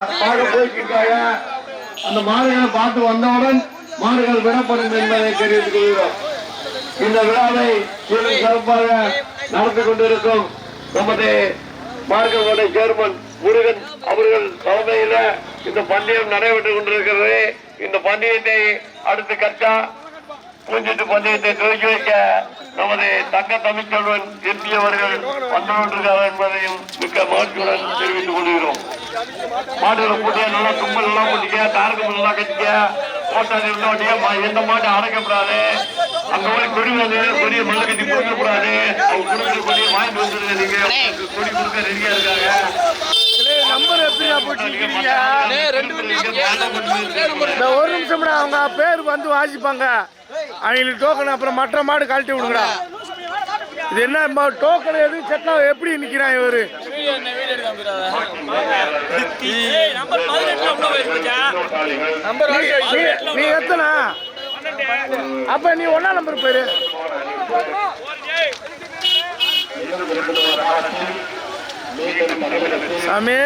போய்கிட்டாங்க. அந்த மாடுகளை பார்த்து வந்தவுடன் மாடுகள் விடப்படும் என்பதை தெரிவித்துக் கொள்கிறோம். இந்த விழாவை சிறப்பாக நடந்து கொண்டிருக்கும் நமது மார்க்கோட சேர்மன் முருகன் அவர்கள் தலைமையில இந்த பந்தயம் நடைபெற்றுக் கொண்டிருக்கிறது. இந்த பந்தயத்தை அடுத்து கட்டா பூஞ்சிட்டு பந்தயத்தை துவக்கி வைக்க நமது தங்க தமிழ்ச்செல்வன் எம்பி அவர்கள் வந்து கொண்டிருக்கிறார் என்பதையும் மிக்க மகிழ்ச்சியுடன் தெரிவித்துக் கொள்கிறோம். மாடுகளை போட்டியா நல்லா கும்பல் எல்லாம் போட்டிக்க, தாரகம் எல்லாம் கட்டிக்க, போட்டாது இருந்தோட்டியா எந்த மாட்டை அடைக்கப்படாது. அங்க போய் கொடி வந்து கொடியை மல்ல கட்டி கொடுக்கக்கூடாது. அவங்க கொடுக்குற கொடியை வாங்கிட்டு வந்துருங்க. நீங்க கொடி கொடுக்க ரெடியா இருக்காங்க. ஒரு நிமிஷம் அவங்க பேர் வந்து வாசிப்பாங்க. அவங்களுக்கு டோக்கன் அப்புறம் மற்ற மாடு கழட்டி விடுங்கடா. இது என்ன டோக்கன் எதுவும் செட்டா எப்படி நிக்கிறான் இவரு? நீ எத்தனா? அப்ப நீ 1ஆம் நம்பர் பேரு சாமி.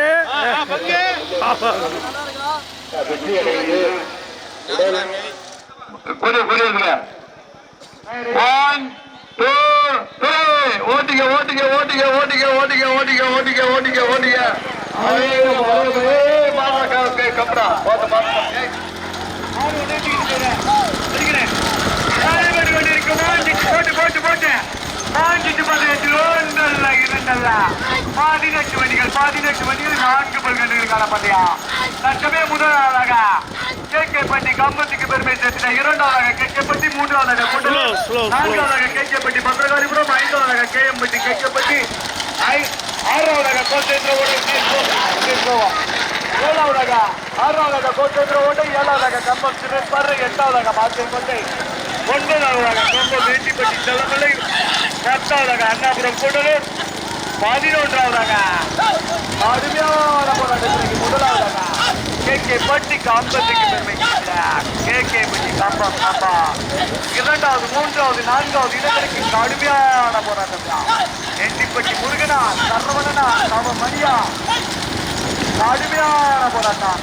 ஓட்டிக்க ஓட்டிக்க ஓட்டிக்க ஓட்டிக்க ஓட்டிக்க ஓட்டிக்க ஓட்டிக்க ஓட்டிக்க ஓட்டிக்க கப்படா போட்டு போட்டு போட்டு 18 வண்டிகள் 4 பல்கண்டுகள் காணப்பட்டியா. தற்சமய முதலாவதாக கேகேப்பட்டி கம்பத்துக்கு பெருமை சேர்த்தின. 2ஆவதாக கேகேப்பட்டி, 3ஆவதாக கூட்டலூர், 4ஆவதாக கேகேப்பட்டி பத்திரகாளிபுரம், 5ஆவதாக கேஎம்பட்டி கேகேப்பட்டி, 6ஆவதாக கோட்டேந்திர ஓட்டை, 6ஆவதாக கோட்டேந்திர ஓட்டை, 7ஆவதாக கம்பம் சிறப்பாறு, 8ஆவதாக மாத்திரைக்கோட்டை, 9ஆவதாக கம்பம் வேட்டிப்பட்டி தலைமலை, 10ஆவதாக அண்ணாபுரம் கூட்டலூர், 11ஆவதாக அருமையான போராட்டத்திற்கு முதலாவதாக கேகேப்பட்டி கம்பத்துக்கு பெருமை கேகேப்பட்டி கம்பம் கம்பா. 2வது 3வது 4வது இடங்களுக்கு கடுமையான போராட்டம் தான். எட்டிப்பட்டி முருகனா, சரவணனா, மணியா, கடுமையான போராட்டம்.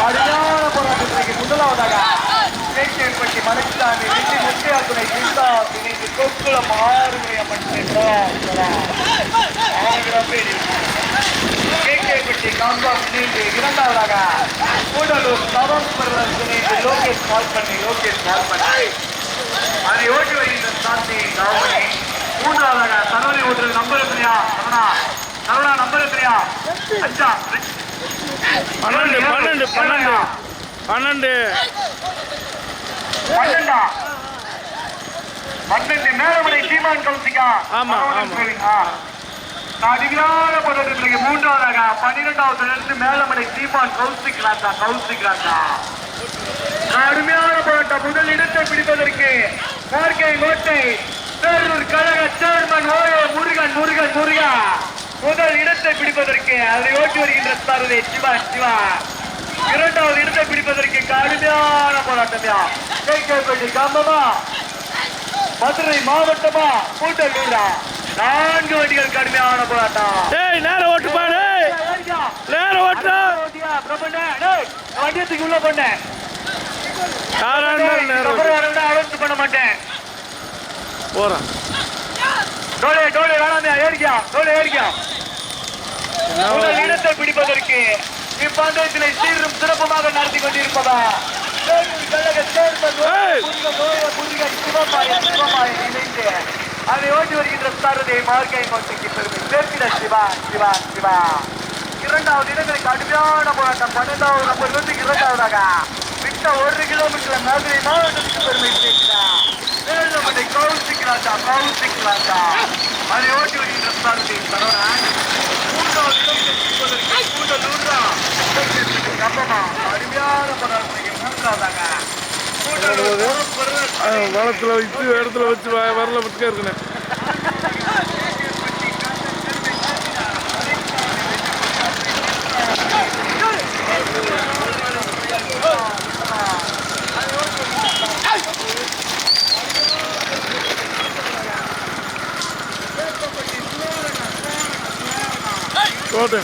கடுமையான போராட்டத்திற்கு முதலாவதாக கேகேப்பட்டி மலைச்சாமி வெற்றி முக்கியால் துணை சிந்தா இணைந்து கொக்குளம் கேகேப்பட்டி காம்பம் இணைந்து 2ஆவதாக கூடலூர் தவம் இணைந்து லோகேஷ் கால் பண்ணி அதை ஓட்டி வருகின்ற சாந்தி கவர்மணி. 3ஆவதாக சரவணி ஓட்டுறது நம்பர் எத்தனையா? சரவணா நம்பர் எத்தனையா? 12 மேலமலை சீமான் கவுசிக்கா. ஆமா அதிகார போராட்டத்திற்கு 3ஆவதாக 12வது இடத்து மேலமலை சீமான் கவுசிக்கிறாங்க. கடுமையான போராட்டம். முதல் இடத்தை பிடிப்பதற்கு கார்கை கோட்டை பேரூர் கழக சேர்மன் முருகன் முதல் இடத்தை பிடிப்பதற்கு அதை ஓட்டி வருகின்ற சாரதி சிவா. 2வது இடத்தை பிடிப்பதற்கு கடுமையான போராட்டம். கேகேப்பட்டி கம்பமா, மதுரை மாவட்டமா, கூட்டலூரா, 4 வண்டிகள் கடுமையான போராட்டம். வண்டியத்துக்கு உள்ள பண்ணேன் பண்ண மாட்டேன். போறான் டோலே வேணாமியா, ஏறிக்கா. முதல் இடத்தை பிடிப்பதற்கு இப்பந்தயத்தினை சீரும் சிறப்புமாக நடத்தி கொண்டிருப்பதா இணைந்து அதை ஓட்டி வருகின்ற சாரதி மார்க்கை கோட்டைக்கு பெருமை சேர்க்கிற சிவா. 2வது இடங்களை கடுமையான போராட்டம். 12வது நம்பர் 2ஆவதாக விட்ட 1 கிலோமீட்டர் மதுரை மாவட்டத்துக்கு பெருமை சேர்க்கிறார். வேலுமலை கவுசிக்கிறாண்டா. அதை ஓட்டி வருகின்ற சாரதி சரவணன். 3வது இடத்தை கூட்டலூர் கம்பமா அருமையான போராட்டத்துக்கு 3ஆவதாக வளத்துல வச்சு இடத்துல வச்சு வரல வச்சுக்க இருக்குண்ணே. போட்டு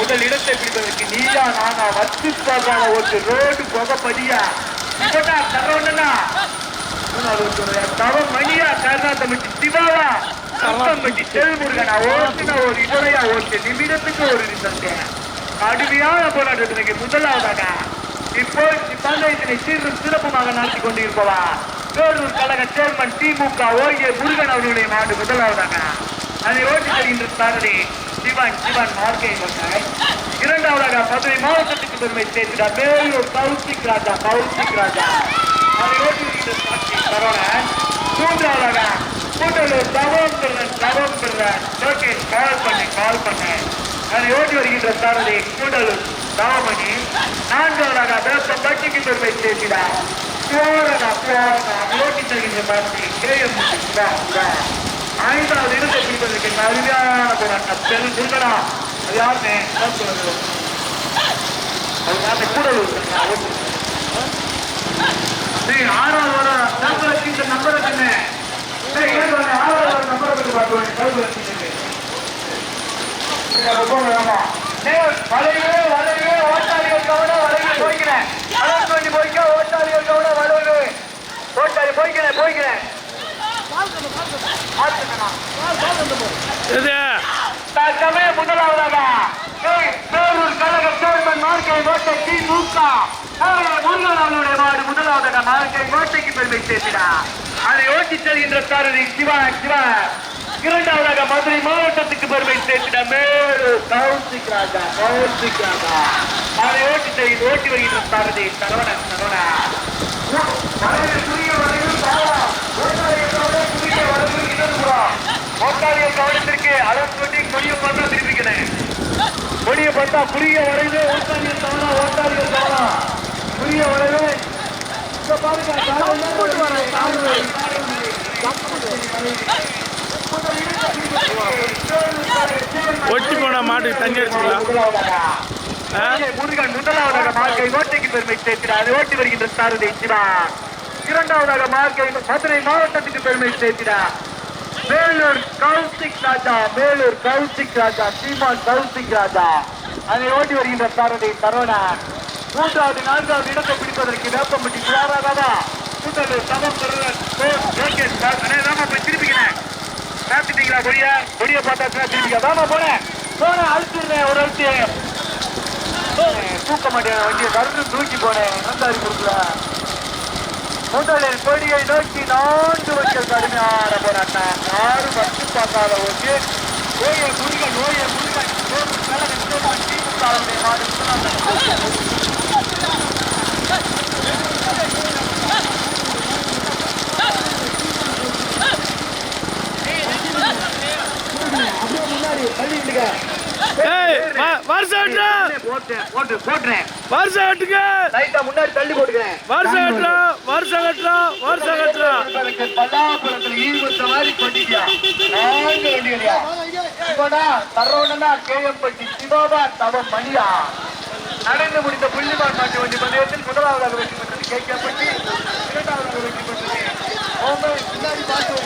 முதல் இடத்தை பிடிப்பதற்கு நீயா நானா வச்சு பார்க்காத ஒரு ரோடு புகப்படியா தவம் மணியா கருணாத்தமிச்சு சிவாவா கம்பம்பட்டி செல்முருகனா ஓட்டுனா ஒரு இதழையா ஓட்டு நிமிடத்துக்கு ஒரு ரிசல்ட் கடுமையான போராட்டத்திற்கு முதலாவதாக இப்போ பஞ்சாயத்தினை சீரும் சிறப்புமாக நடத்தி கொண்டிருப்பவா வேலூர் கழக சேர்மன் திமுக ஓகே முருகன் அவர்களுடைய மாடு முதலாவதாக அதை ஓட்டி தருகின்ற சாரதி சிவன் மார்க்கை கொண்டாய் இரண்டாவதாக மதுரை மாவட்டத்துக்கு பெருமை சேர்க்கிறார் வேலூர் கௌசிக் ராஜா அதை ஓட்டி வருகின்ற சாட்சி சரவணன் மூன்றாவதாக கூட்டலூர் தவம் பெறன் லோகேஷ் கால் பண்ண அதை ஓட்டி வருகின்ற சாரதி கூட்டலூர் தவமணி நான்காவதாக வேப்பம் பட்டிக்கு பெருமை சேர்க்கிறார் ஓட்டி தருகின்ற சாரதி கேஎம் ஐந்தாவது இடத்தை பிடிப்பதற்கு அருமையான போராட்டம் பெரும் துர்கடா அது யாருமே கூடலூர் ஆறாவது வர நம்பருக்கு நம்பரை கண்ணு ஆறாவது நம்பரை பற்றி பார்க்க வளைவே ஓட்டாளிகள் கவனம் வளைவு போய்க்கிறேன் ஓட்டாளிகள் கவனம் வளைவு ஓட்டாளி போய்க்கிறேன் முதலாவதாக வேலூர் கழக சேர்மன் மார்க்கை ஓட்டை திமுக முருகனுடைய மாடு முதலாவதாக மார்க்கை ஓட்டைக்கு பெருமை சேர்க்கிறார் அதை ஓட்டி செல்கின்ற சாரதி சிவா இரண்டாவதாக மதுரை மாவட்டத்துக்கு பெருமை சேர்க்கிறார் மேலூர் கௌசிக் ராஜா அதை ஓட்டி வருகின்ற சாரதி சரவணன் ஓட்டாளிகள் கவனத்திற்கு அளவு கொட்டி கொடியை பார்த்தா திருப்பிக்கிறேன் கொடியை பார்த்தா புரிய வரைது ஓட்டாளிகள் கவனம் புரிய வரைது ஒட்டி போன மாட்டுக்கு தண்ணி அடிச்சுக்கலாம் முருகன் முதலாவதாக மார்க்கை ஓட்டைக்கு பெருமை சேர்க்கிறார் அதை ஓட்டி வருகின்ற சாரதி சிவா இரண்டாவதாக மார்க்கை மதுரை மாவட்டத்துக்கு பெருமை சேர்க்கிறார் வேலூர் கௌசிக் ராஜா சீமான் கௌசிக் ராஜா அதை ஓட்டி வருகின்ற சாரதி சரவணன் மூன்றாவது நான்காவது இடத்தை பிடிப்பதற்கு வேப்பம்பட்டி குளாராதா கூட்டலூர் தவம் போய் திருப்பிக்கிறேன் சாப்பிட்டீங்களா கொடிய பார்த்தாச்சுன்னா திருப்பிக்க வேமா போன அழுத்திருந்தேன் ஒரு அழுத்தி தூக்க மாட்டேன் வண்டியை கருத்து தூக்கி போனேன் நந்தாரி கொடுக்கல முதலில் கொடியை நோக்கி 4 வண்டிகள் கடுமையான போராட்டம் யாரும் வச்சு பார்க்காத ஓகே முருகன் திமுக போட்டுறேன் வருஷம் கட்டுங்க லைட்டா முன்னாடி தள்ளி போட்டுக்கிறேன் வருஷம் கட்டுறா வருஷம் கட்டுறா வருஷம் கட்டுறா பல்லாபுரத்துல ஈடுபட்ட மாதிரி பண்ணிட்டியா வண்டியா இப்படா தரோடனா கேஎம்பட்டி சிவாபா தவ மணியா நடந்து முடிந்த புள்ளிமான் மாட்டு வண்டி பந்தயத்தில் முதலாவதாக வெற்றி பெற்றது கேட்கப்பட்டு இரண்டாவதாக வெற்றி பெற்றது பின்னாடி பார்த்து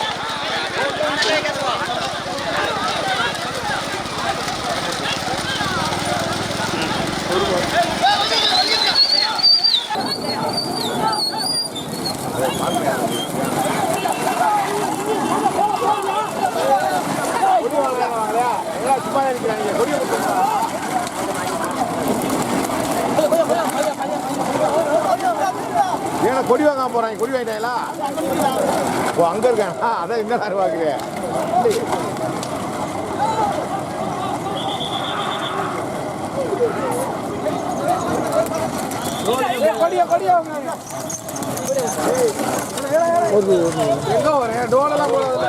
ஏன்னா கொடி வாங்க போறாங்க கொடி வாங்கிட்டாங்களா ஓ அங்க இருக்காங்க அதான் என்ன சார் பாக்குறேன் எங்க வரேன் டோலெல்லாம் போறதில்ல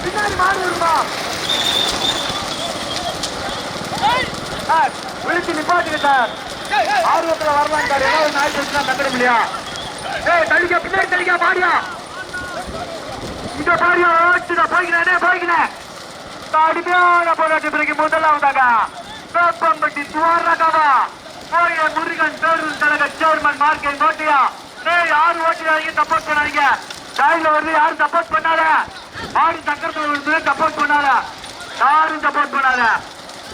பின்னாடி மாறி வருமா விழிச்சு நிப்பாட்டுங்க சார் ஆர்வத்துல வரலாம் சார் ஏதாவது நாய் பிரச்சனை தந்துட முடியா தள்ளிக்க பின்னாடி தள்ளிக்க பாடியா இந்த பாடியா ஓட்டுதான் போய்க்கிறேன் அடிமையான போராட்ட பிறகு முதலாவதாக வேப்பம்பட்டி சுவர்ணகவா கோயில முருகன் பேரூர் கழக சேர்மன் மார்க்கை ஓட்டியா யாரு ஓட்டியாங்க சப்போர்ட் பண்ணாதீங்க கையில வந்து யாரும் சப்போர்ட் பண்ணாத ஆறு சக்கரத்துல சப்போர்ட் பண்ணாத யாரும் சப்போர்ட் பண்ணாத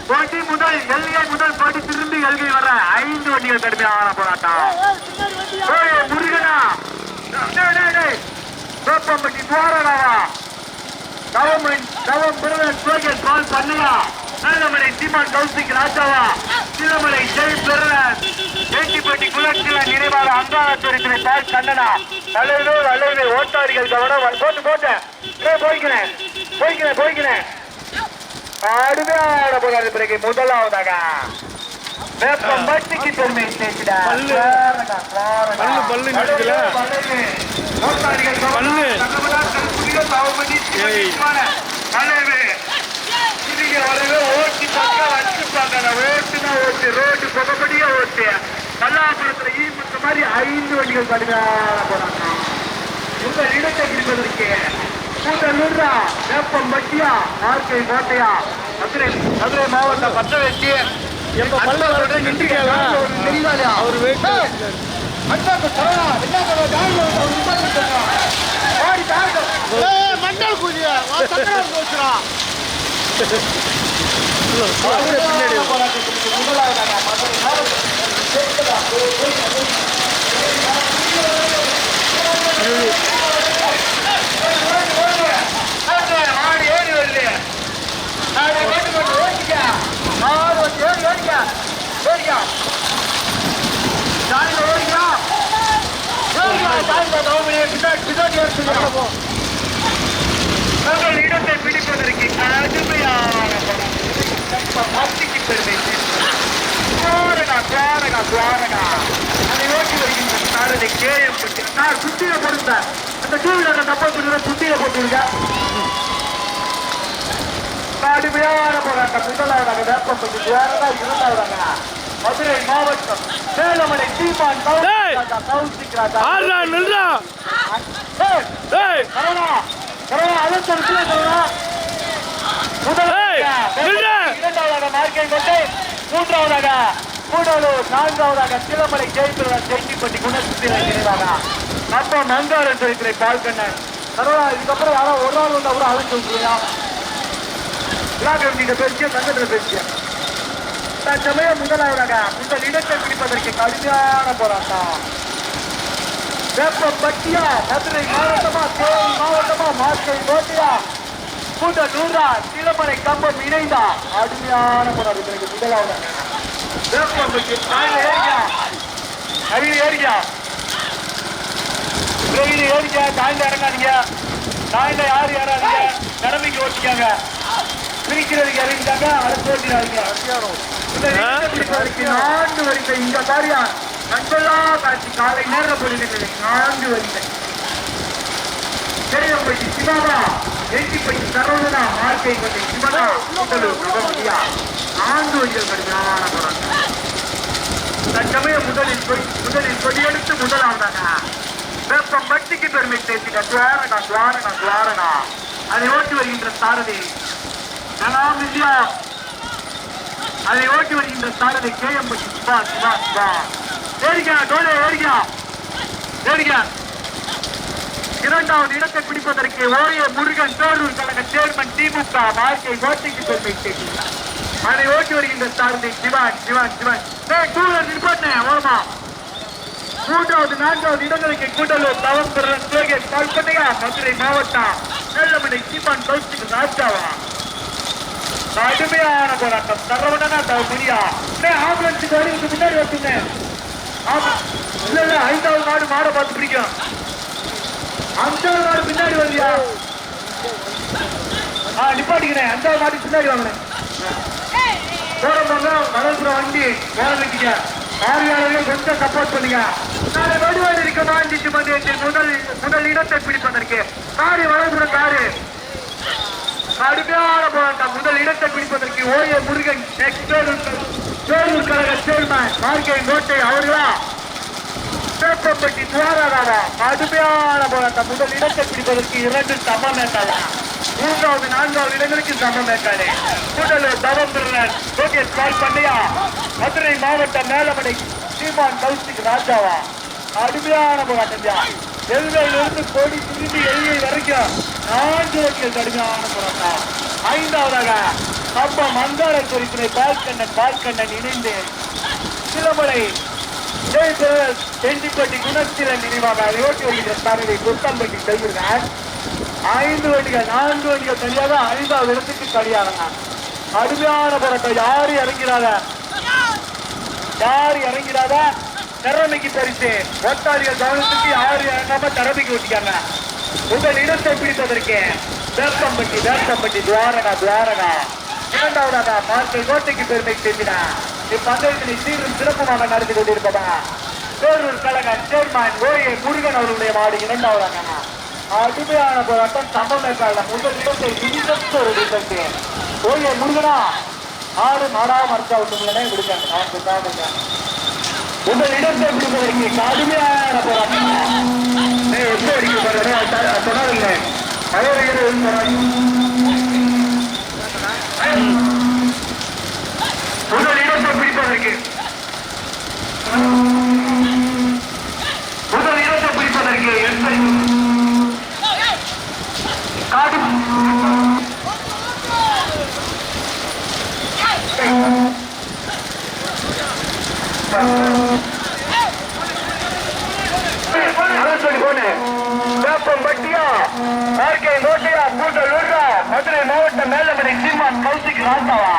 போட்டி முதல் எல்கை முதல் போட்டி திரும்பி எல்கை வர 5 வண்டிகள் கடுமையான போராட்டம் முருகனா வேப்பம்பட்டி சுவர்ணகவா கால் பண்ணையா நல்லமலை சீமான் கௌசிக் ராஜாவா சிலமலை ஜெய் பெருரன் வேட்டிப்பட்டி குளத்தில நினைவாக அங்காளத்துறை பால் கண்ணனா நல்லது ஓட்டாரிகள் கவனம் போய்க்கிறேன் அருமையான போராட்ட பிறகு முதலாவதாக வேப்பம்பட்டிக்கு பெருமை சேர்க்கிறார் பல்லாபுரத்துல ஈடுபட்ட மாதிரி 5 வண்டிகள் கடுமையான போராட்டம் உங்கள் இடத்தை பிடிப்பதற்கு கூட்டலூர்ரா வேப்பம்பட்டியா ஆர்கே கோட்டையா மதுரை மாவட்டம் பற்ற வச்சு மண்டல் கூதியா இடத்தை பிடிப்பதற்கு கடுமையான மத்திக்கு பெருமை அதை ஓட்டி வருகின்ற சாரதி கேஎம்பட்டி சார் சுத்தியில போடுங்க அந்த டூ வீலரை சப்போர்ட் பண்ணுற சுத்தியில போட்டுருங்க கடுமையான போராட்டம் முதலாவதாக வேப்பம்பட்டி இரண்டாவதாக மதுரை மாவட்டம் சேலமலை சீமான் கௌசிக் ராஜா இரண்டாவதாக மார்க்கை கொண்டு மூன்றாவதாக கூடலூர் நான்காவதாக சிலமலை ஜெயபிரதன் செட்டிப்பட்டி குணசுத்திர நினைவாக அப்போ மங்காரன் இருக்கிற பால்கண்ணன் சரவணா இதுக்கப்புறம் யாரோ ஒரு நாள் வந்தா கூட அழைச்சு விட்டுருங்க நீங்க பேசிய சங்கத்தில் பேசிய தற்சமயம் முதலாவதாக உங்கள் இடத்தை பிடிப்பதற்கு கடுமையான போராட்டம் வேப்பம்பட்டியா மதுரை மாவட்டமா தேனி மாவட்டமா மார்க்கை கோட்டையா கூட்டலூரா சிலமலை கம்பம் இணைந்தா அருமையான போராட்டத்திற்கு முதலாவதாக வேப்பம்பட்டி ஏறியா தாண்டி இறங்காதீங்க தாண்ட யாரு ஏறாதீங்க கடமைக்கு ஓட்டிக்காங்க. பிரிக்கிறதுக்கு இறங்கிட்டாங்க. அடுத்து ஓட்டிடாதீங்க. நான்கு வரிசை இந்த மாதிரியா கண்கொள்ளா காட்சி காலை நேரம் போடுகிறது. நான்கு வரிசை பெரியப்பட்டி சிவா, எட்டிப்பட்டி சரவணா, மார்க்கை பட்டி சிவனா, முடியா நான்கு வரிகள் கடுமையான போராட்டம். தற்சமயம் முதலில் கொடியெடுத்து முதலாவதாக வெப்பம் பட்டிக்கு பெருமை சேர்த்திட துவாரணா அதை ஓட்டி வருகின்ற சாரதி நலாம் இந்தியா. அதை ஓட்டி வருகின்ற சாரதி கேஎம்பட்டி சிவா ஏறிக்கா டோலே ஏறிக்கா. இரண்டாவது இடத்தை பிடிப்பதற்கு ஓரிய முருகன் பேரூர் கழக சேர்மன் திமுக வாழ்க்கை கோட்டைக்கு பெருமை சேர்க்கிறார். அதை ஓட்டி வருகின்ற சாரதி சிவான் நிற்பட்டேன் ஓரமா. மூன்றாவது நான்காவது இடங்களுக்கு கூட்டலூர் தவம் கால்பண்ணையா மதுரை மாவட்டம் நெல்லமனை சீமான் கௌசிக்கு ராஜாவா. கடுமையான போராட்டம். சரவணனா தவமுடியா ஆம்புலன்ஸுக்கு வருவதுக்கு முன்னாடி வச்சுங்க. இல்ல ஐந்தாவது நாடு மாட பார்த்து பிடிக்கும். அஞ்சாவது நாடு பின்னாடி வருவியா? நிப்பாட்டிக்கிறேன். அஞ்சாவது நாடு பின்னாடி வாங்கினேன். போறோம் வளர்ப்புற வண்டி வேலை வைக்க பார்வையாளர்கள் கொஞ்சம் சப்போர்ட் பண்ணுங்க. நாளை வடுவாடு இருக்க மாண்டிட்டு மந்தியத்தில் முதல் இடத்தை பிடிப்பதற்கு காரி வளர்ப்புற காரு கடுமையான போராட்டம். முதல் இடத்தை பிடிப்பதற்கு ஓய முருகன் பேரூர் கழக சேர்மன் மார்க்கை கோட்டை அவர்களா வேப்பம்பட்டி துவாராதாவா. கடுமையான போராட்டம். முதல் இடத்தை பிடிப்பதற்கு 2 சம மேட்டாளா. மூன்றாவது நான்காவது இடங்களுக்கு சம மேட்டாளே. கூடலூர் தவம் லோகேஷ் கால்பண்ணையா மதுரை மாவட்டம் மேலமனை சீமான் கௌசிக்கு ராஜாவா. கடுமையான போராட்டம். எல்லையிலிருந்து கோடி திரும்பி எல்லை வரைக்கும் 4 வட்டிகள் கடுமையான போராட்டம். ஐந்தாவதாக கம்பம் அங்கார குறிப்பினை பால்கண்ணன் இணைந்து சிலமலை செண்டிப்பட்டி குணத்திலன் நினைவாக அதை ஓட்டி வருகின்ற சாரதி குத்தம்பட்டி செல்கிறார். 5 வண்டிகள் 4 வண்டிகள் சரியாக 5வது இடத்துக்கு சரியானங்க. கடுமையான போராட்டம். யாரு இறங்கிறாத திறமைக்கு பரிசு. ஓட்டாளிகள் கவனத்துக்கு யாரு இறங்காம திறமைக்கு ஓட்டிக்காங்க. உங்கள் இடத்தை பிடிப்பதற்கு வேப்பம்பட்டி துவாரகா. இரண்டாவதாக மார்க்கை கோட்டைக்கு பெருமை சேர்த்தினார். இப்பந்தயத்தினை சீரும் சிறப்புமாக நடத்தி கொண்டிருப்பதா பேரூர் கழக சேர்மன் ஓய முருகன் அவர்களுடைய மாடு. இரண்டாவதாக அருமையான போராட்டம். சம்பமேற்கால முதல் இடத்தை ஒரு இடத்தை ஓய முருகனா ஆடு மாடா மறுத்தா விட்டுங்களே விடுங்க. முதல் இடத்தை பிடிப்பதற்கு கடுமையான போராட்டம். எப்படி அடிக்க சொன்னதில்லை. முதல் இடத்தை பிடிப்பதற்கு வேப்பம்பட்டியா ஆர்கே கோட்டையா கூட்டலூர்ரா மதுரை மாவட்டம் மேலமனை சீமான் கௌசிக்கு ராஜாவா.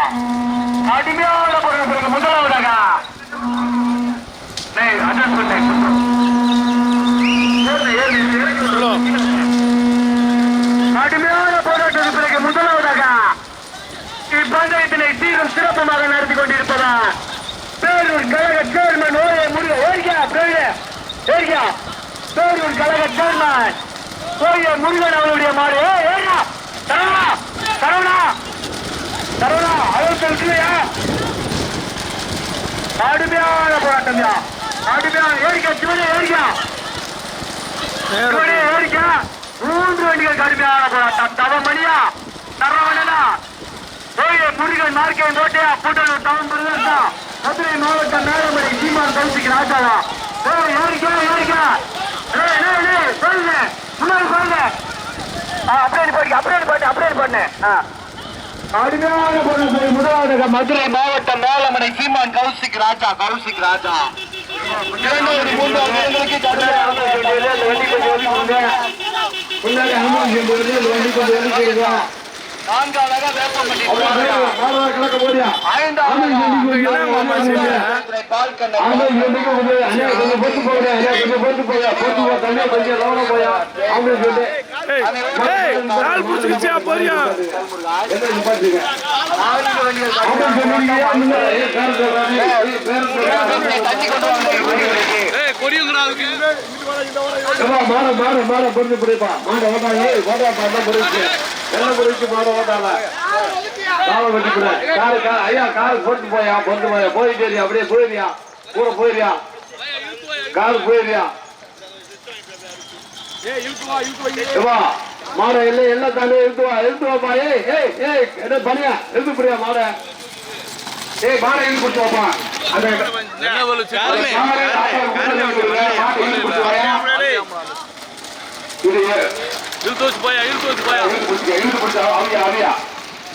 கடுமையான பொருள். முதலாவதாக கடுமையான போராட்டத்திற்கு பிறகு முதலாவதாக இப்பந்தயத்தினை சீரும் சிறப்புமாக நடத்தி கொண்டிருப்பதா பேரூர் கழக சேர்மன் ஓய முருகன் பேரூர் கழக சேர்மன் ஓய முருகன் அவருடைய மாடு. சரவணா அழுத்தலையா. கடுமையான போராட்டம். கடுமையான ஏறிக்கா 3 வண்டிகள் கடுமையான போராட்டம். தவமணியா சரவணனா ஓய முருகன் மார்க்கை கோட்டையா கூட்டலூர் தவம் மதுரை மாவட்டம் மேலமலை சீமான் கௌசிக்கு ராஜாவா. ஏறிக்கா முன்னாடி பாருங்க. அப்படியே பாட்டு. கடுமையான போராட்டம். முதலாவதாக மதுரை மாவட்டம் மேலமனை சீமான் கௌசிக்கு ராஜா. இரண்டாவது மூன்றாவது இடங்களுக்கு வண்டி கொஞ்சம் ஒதுக்கிடுங்க. நான்காவதாக வேப்பம்பட்டி. கிழக்க போறியா? ஏய் ஏய் கால் புடிச்சிச்சா போறியா என்ன நிப்பாட்டுங்க அவன் சொன்னீங்க அந்த பேர் சொல்றானே பேர் சொல்றானே தண்ணி கொண்டு வாங்க ஏய் கொடியுங்கடா அதுக்கு மாட பொறுத்து புரிப்பா மாட ஓட்டாங்க ஓட்டா பார்த்தா புரிச்சு எல்லாம் புரிச்சு மாட ஓட்டால காலை வெட்டி கூட காரு ஐயா கார் பொறுத்து போயா போயிட்டே அப்படியே போயிரியா கூட போயிரியா கார் போயிரியா மாட எல்லாம் தானே இழுத்து வாப்பா ஏய் என்ன பண்ணியா இழுத்து புரியா மாட ஏய் மாட இழுத்து கொடுத்து வாப்பா அந்த என்ன வலு சிக்கறே இழுத்து போயா இழுத்து அவியா